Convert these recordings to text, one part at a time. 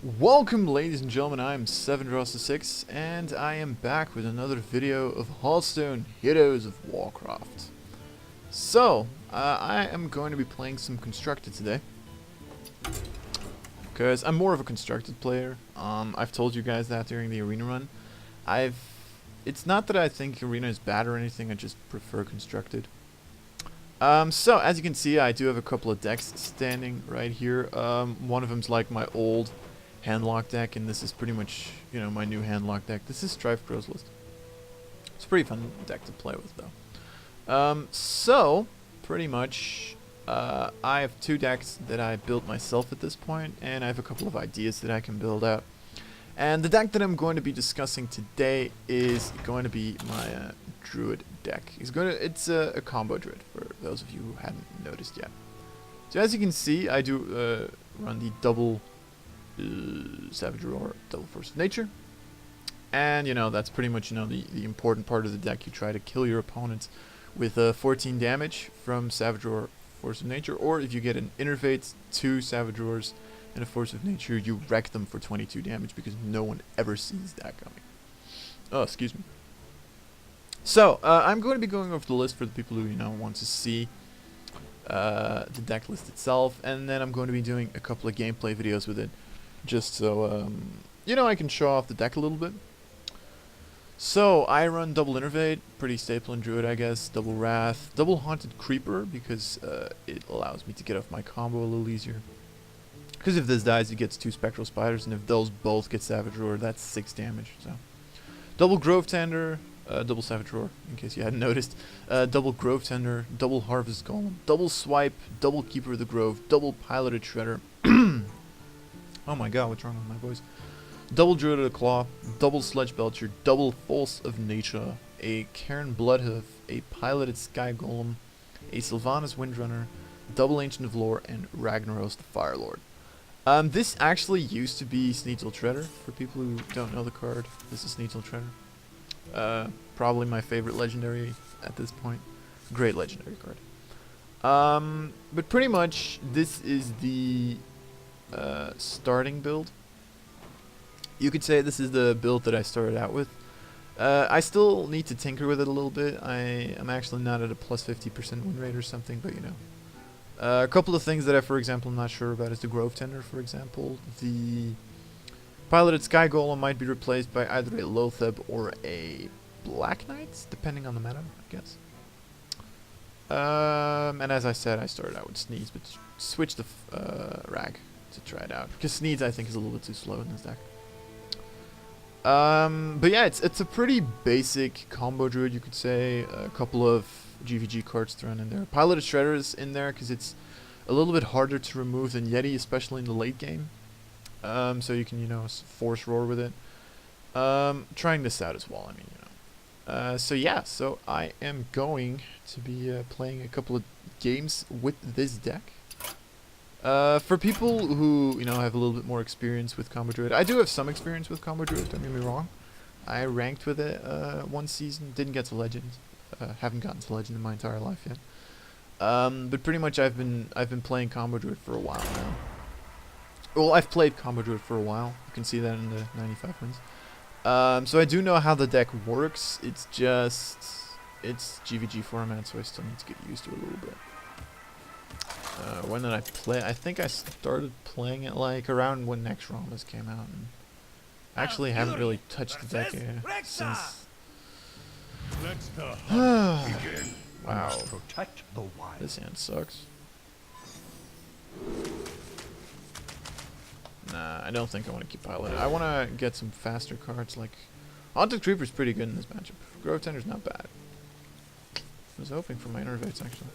Welcome, ladies and gentlemen. I'm 7Dross6, and I am back with another video of Hearthstone Heroes of Warcraft. So, I am going to be playing some Constructed today, because I'm more of a Constructed player. I've told you guys that during the Arena run. It's not that I think Arena is bad or anything, I just prefer Constructed. So, as you can see, I do have a couple of decks standing right here. One of them's like my old handlock deck, and this is pretty much, my new handlock deck. This is Strife Crow's List. It's a pretty fun deck to play with, though. So, pretty much, I have two decks that I built myself at this point, and I have a couple of ideas that I can build out. And the deck that I'm going to be discussing today is going to be my Druid deck. It's a combo Druid, for those of you who hadn't noticed yet. So as you can see, I do run the double Savage Roar, double Force of Nature. And, that's pretty much, the important part of the deck. You try to kill your opponents with 14 damage from Savage Roar, Force of Nature. Or if you get an Innervate, 2 Savage Roars, and a Force of Nature, you wreck them for 22 damage because no one ever sees that coming. Oh, excuse me. So, I'm going to be going over the list for the people who, want to see the deck list itself. And then I'm going to be doing a couple of gameplay videos with it, just so, I can show off the deck a little bit. So, I run double Innervate, pretty staple in Druid, I guess. Double Wrath, double Haunted Creeper, because it allows me to get off my combo a little easier. Because if this dies, it gets 2 Spectral Spiders, and if those both get Savage Roar, that's 6 damage. So, double Grove Tender, double Savage Roar, in case you hadn't noticed. Double Grove Tender, double Harvest Golem, double Swipe, double Keeper of the Grove, double Piloted Shredder. Oh my god, what's wrong with my voice? Double Druid of the Claw, double Sledge Belcher, double Force of Nature, a Cairn Bloodhoof, a Piloted Sky Golem, a Sylvanas Windrunner, double Ancient of Lore, and Ragnaros the Firelord. This actually used to be Sneasel Treader, for people who don't know the card. This is Sneasel Treader. Probably my favorite legendary at this point. Great legendary card. But pretty much, this is the starting build. You could say this is the build that I started out with. I still need to tinker with it a little bit. I'm actually not at a plus 50% win rate or something, but a couple of things that I, for example, am not sure about is the Grove Tender, for example. The Piloted Sky Golem might be replaced by either a Loatheb or a Black Knight, depending on the meta, I guess. And as I said, I started out with Sneeze, but switched the Rag to try it out, because Sneeze I think is a little bit too slow in this deck. But yeah, it's a pretty basic combo Druid, you could say. A couple of GVG cards thrown in there. Piloted Shredder is in there because it's a little bit harder to remove than Yeti, especially in the late game. So you can, force roar with it. Trying this out as well, so yeah, so I am going to be playing a couple of games with this deck. For people who, have a little bit more experience with Combo Druid, I do have some experience with Combo Druid, don't get me wrong. I ranked with it one season, didn't get to Legend. Haven't gotten to Legend in my entire life yet. But pretty much I've been playing Combo Druid for a while now. Well, I've played Combo Druid for a while. You can see that in the 95 wins. So I do know how the deck works. It's GVG format, so I still need to get used to it a little bit. When did I play? I think I started playing it like around when Next Ramas came out. And actually haven't really touched the deck since. Wow. This hand sucks. Nah, I don't think I want to keep Pilot. I want to get some faster cards like Haunted Creeper's pretty good in this matchup. Grove Tender's not bad. I was hoping for my Innervates actually.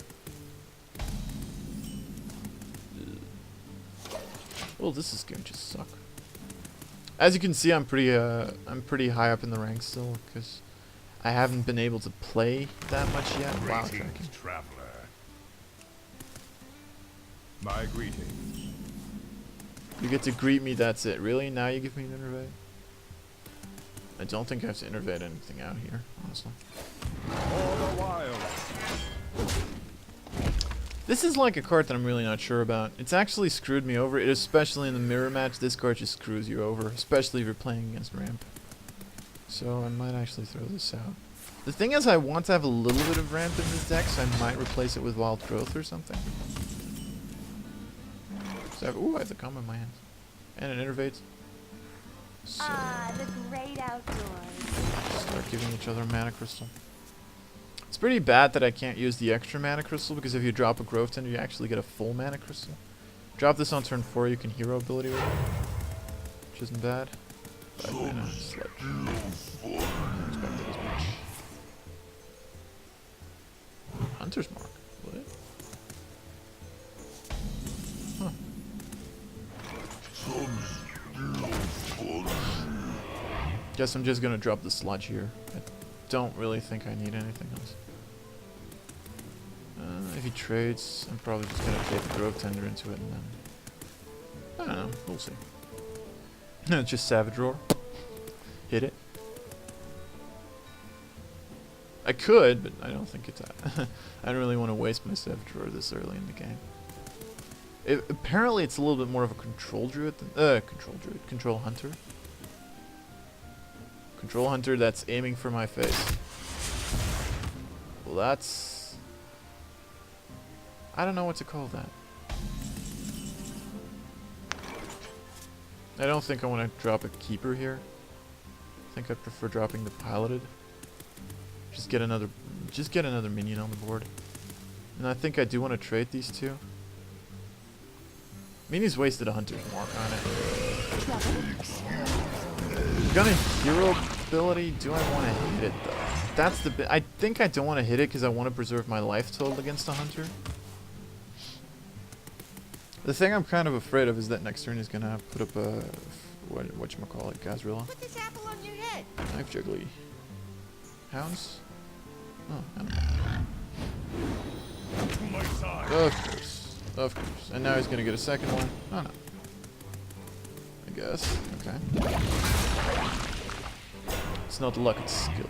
Well, this is going to suck. As you can see, I'm pretty high up in the ranks still because I haven't been able to play that much yet. Wow, tracking. Traveler. My greetings. You get to greet me, that's it. Really? Now you give me an Innervate? I don't think I have to Innervate anything out here, honestly. All the while. This is like a card that I'm really not sure about. It's actually screwed me over, especially in the mirror match. This card just screws you over, especially if you're playing against ramp. So I might actually throw this out. The thing is, I want to have a little bit of ramp in this deck, so I might replace it with wild growth or something. So ooh, I have the combo in my hands. And it innervates. So the great outdoors. start giving each other a mana crystal. It's pretty bad that I can't use the extra mana crystal, because if you drop a growth tender, you actually get a full mana crystal. Drop this on turn 4, you can hero ability with it, which isn't bad. 5 mana, sledge. I expected as much. Hunter's Mark. What? Huh. Guess I'm just gonna drop the sludge here. I don't really think I need anything else. If he trades, I'm probably just gonna take the growth tender into it and then... I don't know, we'll see. Just Savage Roar. Hit it. I could, but I don't think it's... I don't really want to waste my Savage Roar this early in the game. Apparently it's a little bit more of a control druid than... Control hunter. Control hunter that's aiming for my face. Well, that's... I don't know what to call that. I don't think I want to drop a keeper here. I think I prefer dropping the piloted. Just get another minion on the board. And I think I do want to trade these two. I mean, he's wasted a Hunter's Mark on it. Got a hero ability. Do I want to hit it though? That's the bit. I think I don't want to hit it because I want to preserve my life total against a hunter. The thing I'm kind of afraid of is that next turn he's gonna put up a whatchamacallit, Gazrilla. Put this apple on your head. Knife Jiggly. Hounds? Oh, I don't know. To my side. Of course. Of course. And now he's gonna get a second one. Oh no. I guess. Okay. It's not luck, it's skill.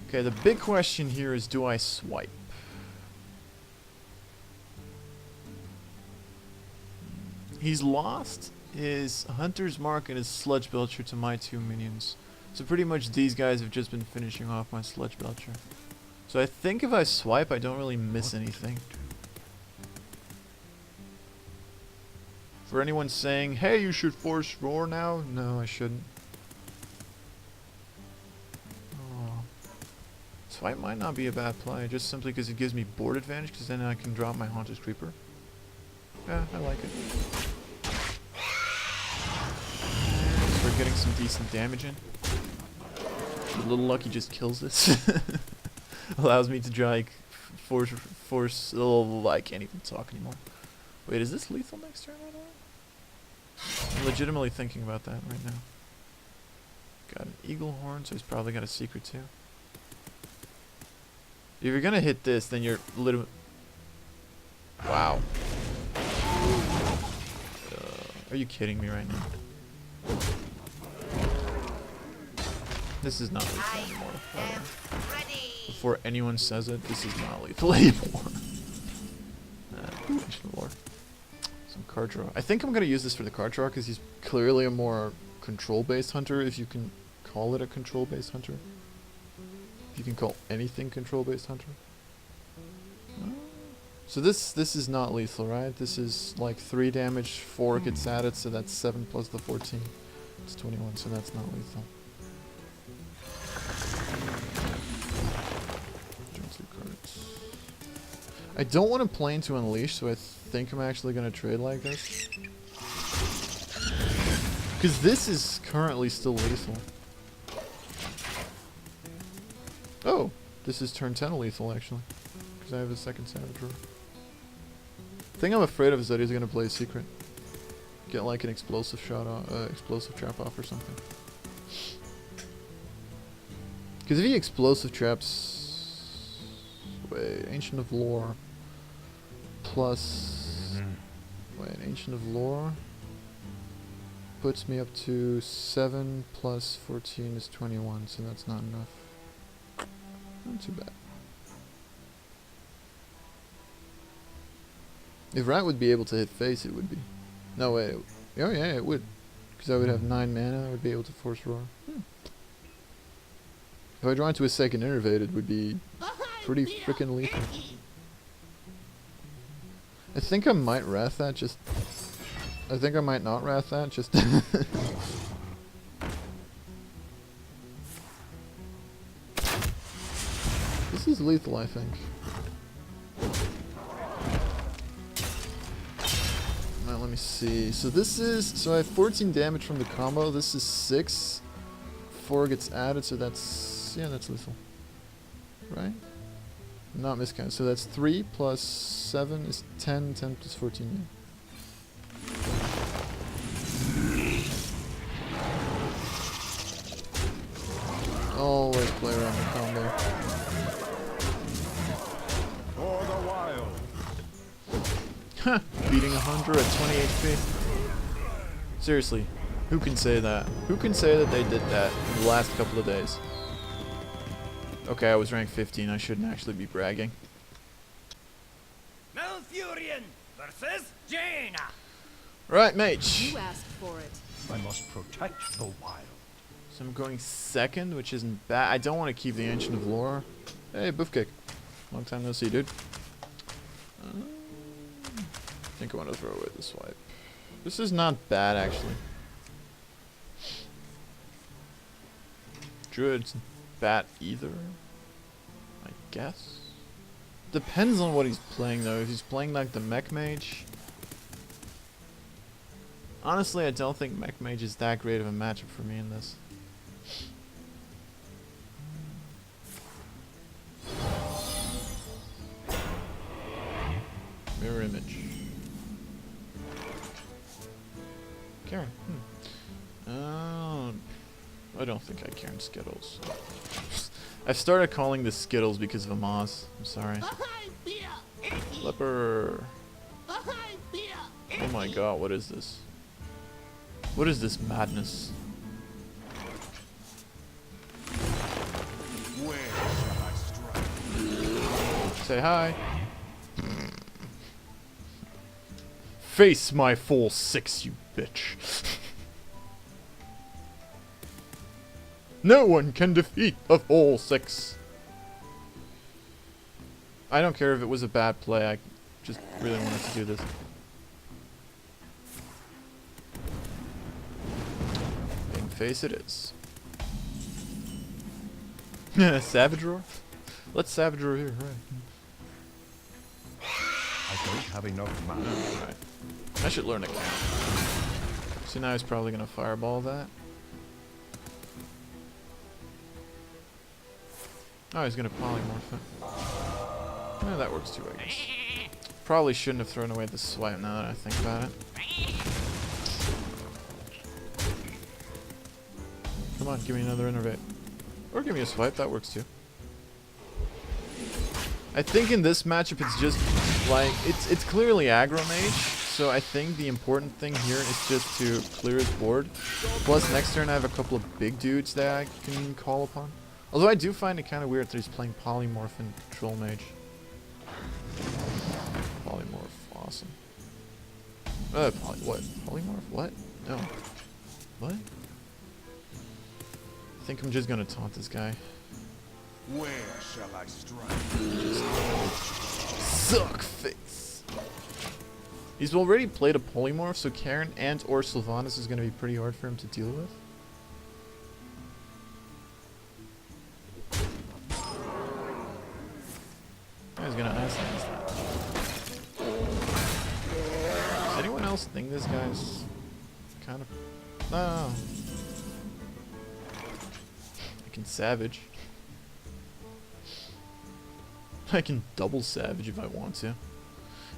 Okay, the big question here is, do I swipe? He's lost his Hunter's Mark and his Sludge Belcher to my two minions. So pretty much these guys have just been finishing off my Sludge Belcher. So I think if I swipe, I don't really miss anything. For anyone saying, hey, you should force roar now? No, I shouldn't. Swipe might not be a bad play, just simply because it gives me board advantage, because then I can drop my Haunted Creeper. Yeah, I like it. So we're getting some decent damage in. A little lucky just kills this. Allows me to drag force. Oh, I can't even talk anymore. Wait, is this lethal next turn right now? I'm legitimately thinking about that right now. Got an Eagle Horn, so he's probably got a secret too. If you're gonna hit this, then you're literally... Wow. Are you kidding me right now? This is not lethal anymore. Before anyone says it, this is not lethal anymore. Ancient Lore. Some card draw. I think I'm gonna use this for the card draw because he's clearly a more control-based hunter, if you can call it a control-based hunter. If you can call anything control-based hunter. So this is not lethal, right? This is like 3 damage, 4 gets added, so that's 7 plus the 14. It's 21, so that's not lethal. I don't want to play into Unleash, so I think I'm actually going to trade like this. Because this is currently still lethal. Oh, this is turn 10 lethal actually. Because I have a second Savage Roar. The thing I'm afraid of is that he's going to play a secret. Get like an explosive shot off, explosive trap off or something. Because if he explosive traps... Wait, Ancient of Lore plus... Wait, Ancient of Lore puts me up to 7 plus 14 is 21, so that's not enough. Not too bad. If Rat would be able to hit face, it would be. No way. Oh yeah, it would. Because I would have 9 mana, I would be able to force roar. If I draw into a second innervate, it would be pretty freaking lethal. I think I might Wrath that, just... I think I might not Wrath that, just... This is lethal, I think. Now, let me see. So this is... So I have 14 damage from the combo. This is 6. 4 gets added, so that's... Yeah, that's lethal. Right? Not miscounted. So that's 3 plus 7 is 10. 10 plus 14, yeah. Always play around the combo. For the wild. Ha! Beating 100 at 20 HP. Seriously, who can say that? Who can say that they did that in the last couple of days? Okay, I was ranked 15. I shouldn't actually be bragging. Malfurion versus Jaina. Right, mage. You asked for it. I must protect the wild. So I'm going second, which isn't bad. I don't want to keep the Ancient of Lore. Hey, Boofcake. Long time no see, dude. I think I want to throw away the swipe. This is not bad, actually. Druid's bad either, I guess. Depends on what he's playing, though. If he's playing like the Mech Mage... Honestly, I don't think Mech Mage is that great of a matchup for me in this. Mirror image. Karen. Oh, I don't think I Karen Skittles. I started calling this Skittles because of Amaz. I'm sorry. Leper. Oh my god, what is this? What is this madness? Where shall I strike? Say hi. Face my full 6, you bitch. No one can defeat a full 6. I don't care if it was a bad play, I just really wanted to do this. And face it is. Savage Roar? Let's Savage Roar here, right. I don't have enough mana. Alright. I should learn again. So now he's probably gonna fireball that. Oh, he's gonna polymorph it. Yeah, that works too, I guess. Probably shouldn't have thrown away the swipe now that I think about it. Come on, give me another innervate. Or give me a swipe, that works too. I think in this matchup it's just like it's clearly aggro mage, so I think the important thing here is just to clear his board. Plus next turn I have a couple of big dudes that I can call upon. Although I do find it kind of weird that he's playing polymorph and troll mage. Polymorph, awesome. What? Polymorph? What? No. What? I think I'm just gonna taunt this guy. Where shall I strike? Suck face. He's already played a polymorph, so Karen and or Sylvanas is gonna be pretty hard for him to deal with. He's gonna ice that. Does anyone else think this guy's kind of... No. I can Savage. I can double Savage if I want to.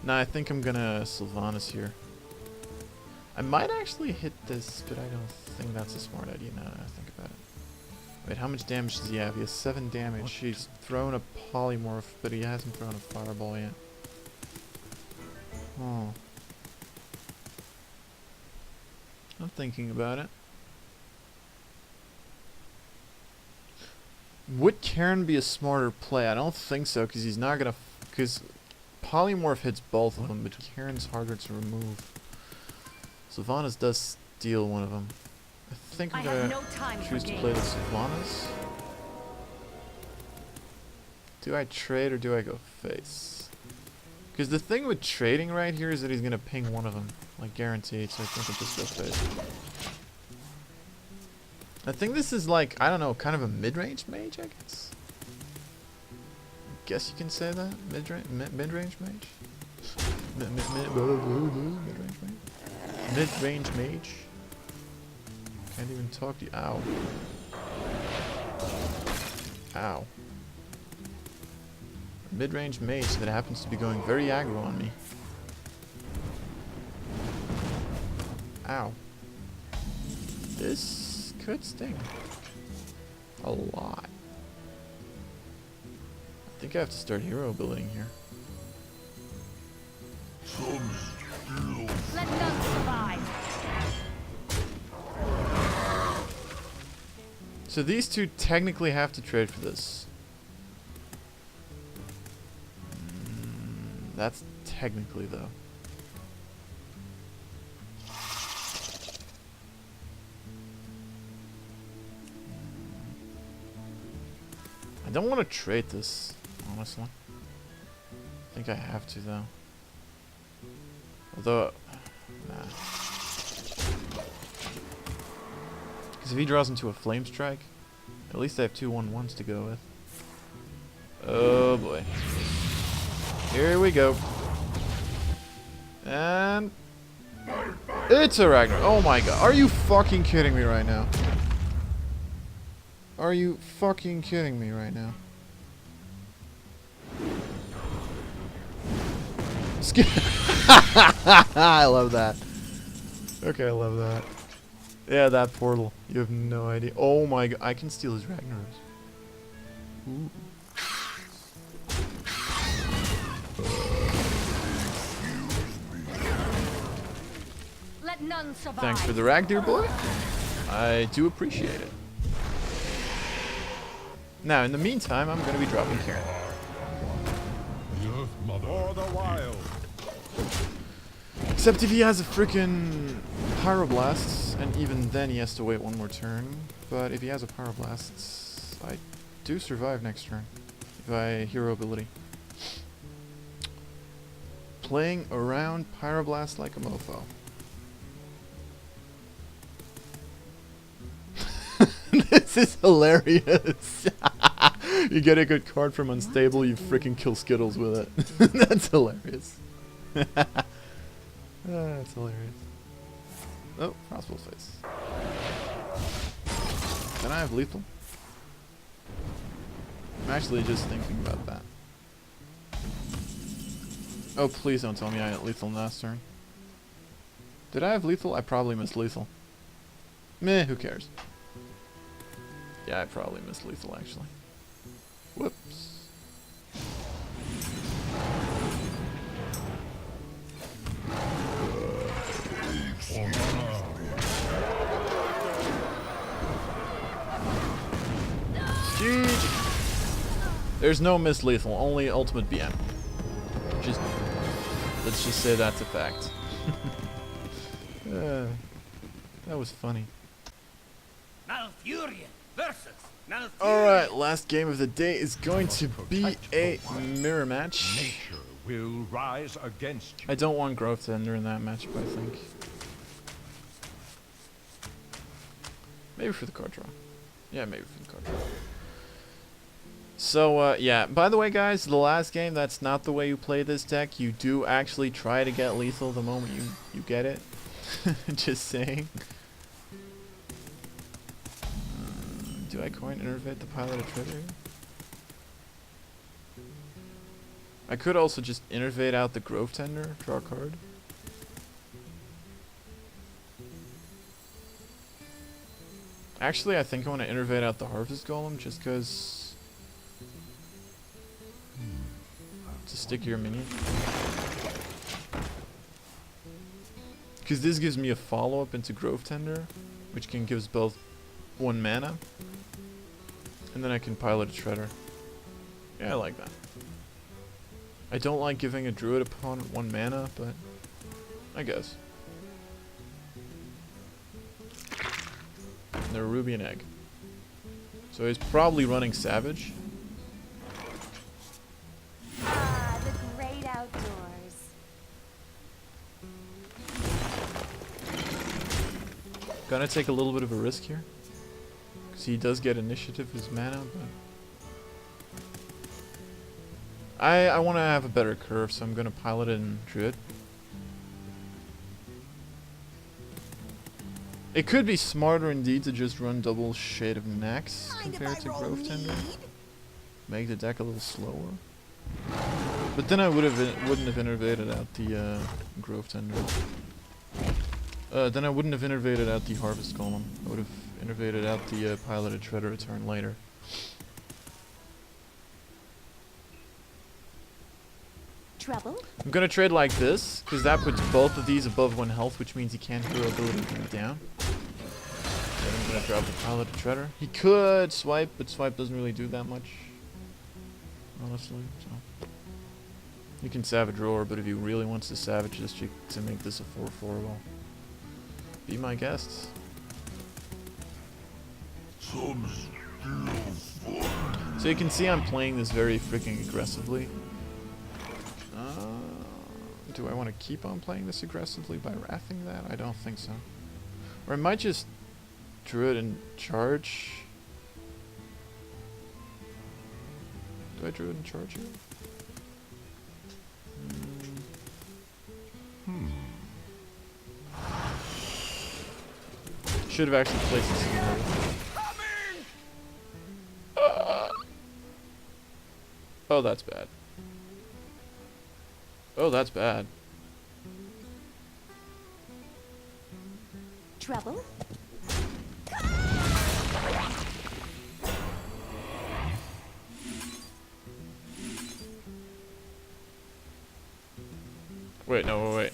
Nah, I think I'm gonna Sylvanas here. I might actually hit this, but I don't think that's a smart idea now that I think about it. Wait, how much damage does he have? He has 7 damage. What? He's thrown a polymorph, but he hasn't thrown a fireball yet. Oh. I'm thinking about it. Would Karen be a smarter play? I don't think so, because he's not gonna. Because Polymorph hits both of them, but Karen's harder to remove. Sylvanas does steal one of them. I think I'm gonna choose to play the Sylvanas. Do I trade or do I go face? Because the thing with trading right here is that he's gonna ping one of them, like guaranteed. So I think I'll just go face. I think this is like, I don't know, kind of a mid-range mage, I guess. Guess you can say that mid-range mage. Mid-range mage. Mid-range mage. Can't even talk to you. Ow. Ow. Mid-range mage that happens to be going very aggro on me. Ow. This could sting. A lot. I think I have to start hero building here. Let none survive. So these two technically have to trade for this. That's technically though. I don't want to trade this, honestly. I think I have to though. Although, nah. Because if he draws into a flame strike, at least I have 2 1/1s to go with. Oh boy. Here we go. And it's a Ragnar. Oh my god. Are you fucking kidding me right now? Are you fucking kidding me right now? I love that. Okay, I love that. Yeah, that portal. You have no idea. Oh my god. I can steal his Ragnaros. Ooh. Let none survive. Thanks for the rag, dear boy. I do appreciate it. Now, in the meantime, I'm going to be dropping Karen. For the wild. Except if he has a freaking Pyroblast, and even then he has to wait 1 more turn. But if he has a Pyroblast, I do survive next turn. If I hero ability. Playing around Pyroblast like a mofo. This is hilarious. You get a good card from Unstable, you freaking kill Skittles with it. That's hilarious. That's hilarious. Oh, Frostbolt face. Can I have lethal? I'm actually just thinking about that. Oh, please don't tell me I had lethal last turn. Did I have lethal? I probably missed lethal. Meh, who cares? Yeah, I probably missed lethal actually. Whoops. GG. There's no miss lethal, only ultimate BM. Just let's just say that's a fact. That was funny. Malfurion versus Malfurion. Alright, last game of the day is going to be a mirror match. Nature will rise against you. I don't want Growth Tender in that matchup, I think. Maybe for the card draw. Yeah, maybe for the card draw. So, yeah. By the way, guys, the last game, that's not the way you play this deck. You do actually try to get lethal the moment you get it. Just saying. Do I coin innervate the Pilot of Treasure? I could also just innervate out the Grove Tender, draw a card. Actually, I think I want to innervate out the Harvest Golem just because. To stick your minion. Because this gives me a follow-up into Grove Tender, which can give us both 1 mana. And then I can pilot a Shredder. Yeah, I like that. I don't like giving a Druid opponent 1 mana, but I guess. And they're a Ruby and Egg. So he's probably running Savage. Ah, the great outdoors. Gonna take a little bit of a risk here. Because he does get initiative as mana, but... I want to have a better curve, so I'm gonna pilot in Druid. It could be smarter indeed to just run double Shade of Nax compared to Grove Tender. Make the deck a little slower. But then I wouldn't have innervated out the Grove Tender. Then I wouldn't have innervated out the Harvest Golem. I would have innervated out the piloted Shredder a turn later. Trouble? I'm gonna trade like this, because that puts both of these above 1 health, which means he can't hero ability me down. Then I'm gonna drop the piloted Shredder. He could swipe, but swipe doesn't really do that much. Honestly, so. You can Savage Roar, but if he really wants to Savage this to make this a 4-4, well, be my guest. So you can see I'm playing this very freaking aggressively. Do I want to keep on playing this aggressively by wrathing that? I don't think so. Or I might just Druid and charge. Do I Druid and charge here? Should have actually placed this in there. Oh, that's bad. Oh, that's bad. Trouble? Wait, no, wait.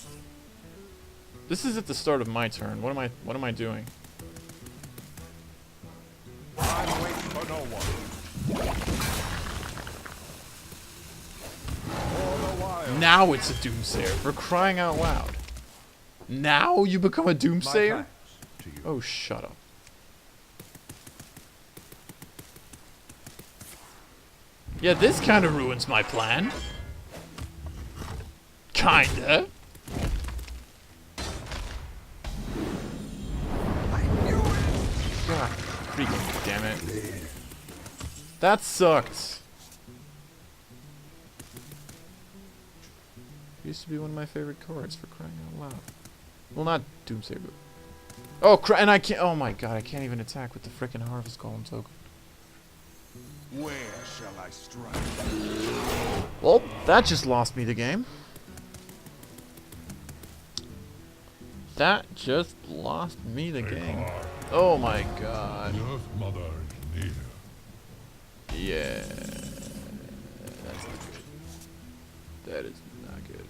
This is at the start of my turn. What am I doing? I'm waiting for no one. Now it's a Doomsayer, for crying out loud. Now you become a Doomsayer? Oh, shut up. Yeah, this kind of ruins my plan. Kinda. God, freaking damn it. That sucked. Used to be one of my favorite cards, for crying out loud. Well, not Doomsayer, but... Oh, and I can't... Oh my god, I can't even attack with the frickin' Harvest Golem token. Where shall I strike? Well, that just lost me the game. That just lost me the game. Oh my god. The Earth Mother is near. Yeah. That's not good. That is not good.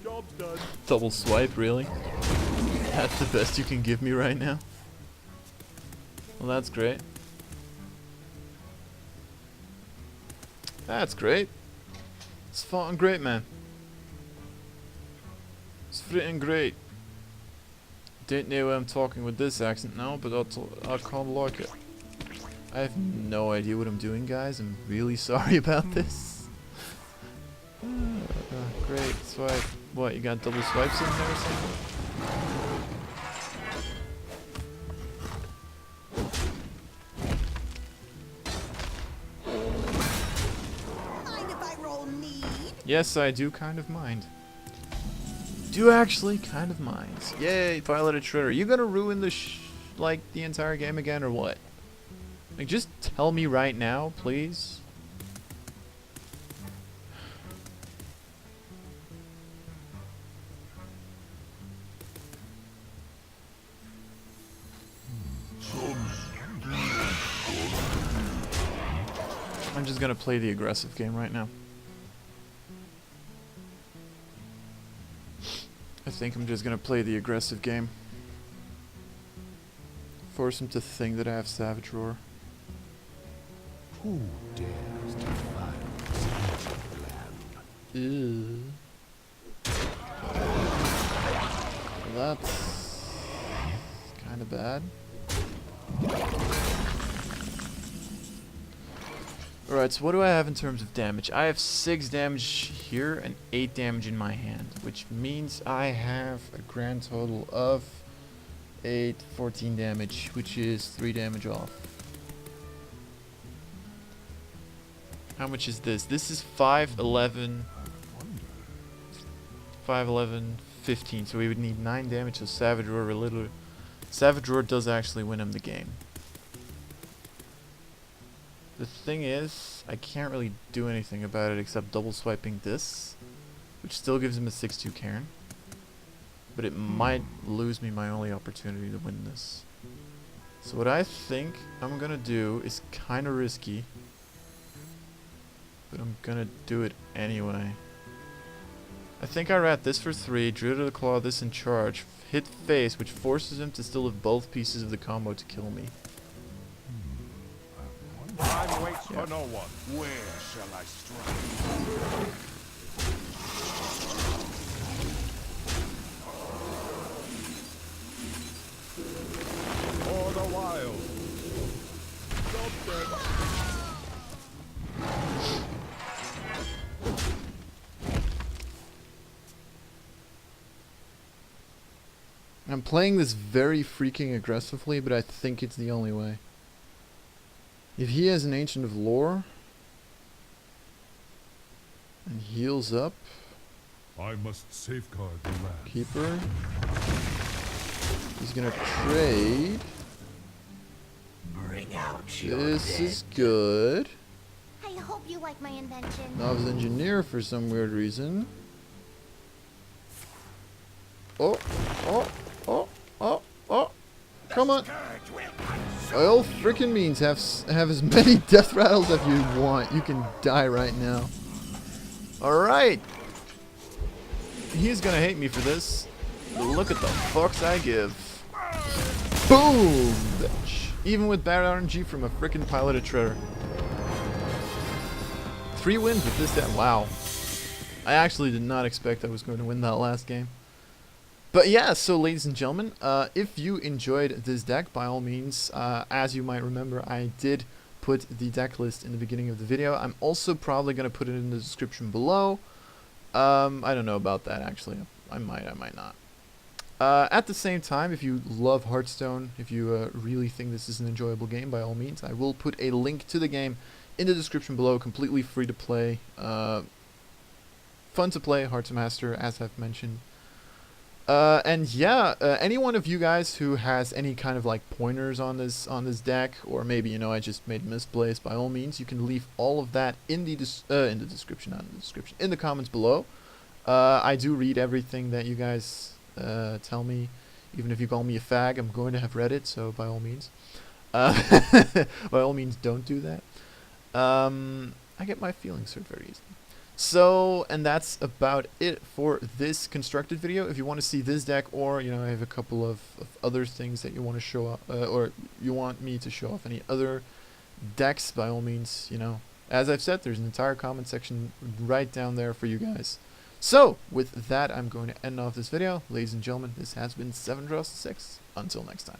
Job's done. Double swipe, really? That's the best you can give me right now? Well, that's great. That's great. It's fucking great, man. It's freaking great. Don't know why I'm talking with this accent now, but I can't like it. I have no idea what I'm doing, guys. I'm really sorry about this. Great swipe. What, you got double swipes in there or something? Mind if I roll need? Yes, I do kind of mind. Do actually kind of mind. Yay, piloted Shredder. You gonna ruin the like the entire game again or what? Like, just tell me right now, please. I'm just gonna play the aggressive game right now. think I'm just gonna play the aggressive game. Force him to think that I have Savage Roar. Who dares defile this ancient land? Ew. Well, that's kind of bad. Alright, so what do I have in terms of damage? I have 6 damage here and 8 damage in my hand, which means I have a grand total of 8, 14 damage, which is 3 damage off. How much is this? This is 5, 11, 5, 11, 15, so we would need 9 damage, so Savage Roar, Savage Roar does actually win him the game. The thing is, I can't really do anything about it except double swiping this, which still gives him a 6-2 Cairn. But it might lose me my only opportunity to win this. So what I think I'm gonna do is kinda risky, but I'm gonna do it anyway. I think I rat this for 3, Druid of the Claw this in charge, hit face, which forces him to still have both pieces of the combo to kill me. Time waits for no one. Where shall I strike? For the wild. Job done. I'm playing this very freaking aggressively, but I think it's the only way. If he has an Ancient of Lore and heals up, I must safeguard the land. Keeper, he's gonna trade. Bring out This is good. I hope you like my invention. Novice Engineer for some weird reason. Oh, oh, oh, oh, oh. Come on. By all freaking means, have as many death rattles as you want. You can die right now. Alright. He's gonna hate me for this. Look at the fucks I give. Boom! Bitch. Even with bad RNG from a freaking piloted treader. 3 wins with this deck. Wow. I actually did not expect I was going to win that last game. But yeah, so ladies and gentlemen, if you enjoyed this deck, by all means, as you might remember, I did put the deck list in the beginning of the video. I'm also probably going to put it in the description below. I don't know about that, actually. I might not. At the same time, if you love Hearthstone, if you really think this is an enjoyable game, by all means, I will put a link to the game in the description below, completely free to play. Fun to play, hard to master, as I've mentioned. And yeah, any one of you guys who has any kind of like pointers on this deck, or maybe, you know, I just made misplays, by all means, you can leave all of that in the description, not in the description, in the comments below. I do read everything that you guys tell me, even if you call me a fag. I'm going to have read it, so by all means, don't do that. I get my feelings hurt very easily. So, and that's about it for this constructed video. If you want to see this deck, or, you know, I have a couple of other things that you want to show off, or you want me to show off any other decks, by all means, you know, as I've said, there's an entire comment section right down there for you guys. So, with that, I'm going to end off this video. Ladies and gentlemen, this has been 7 Draws to 6. Until next time.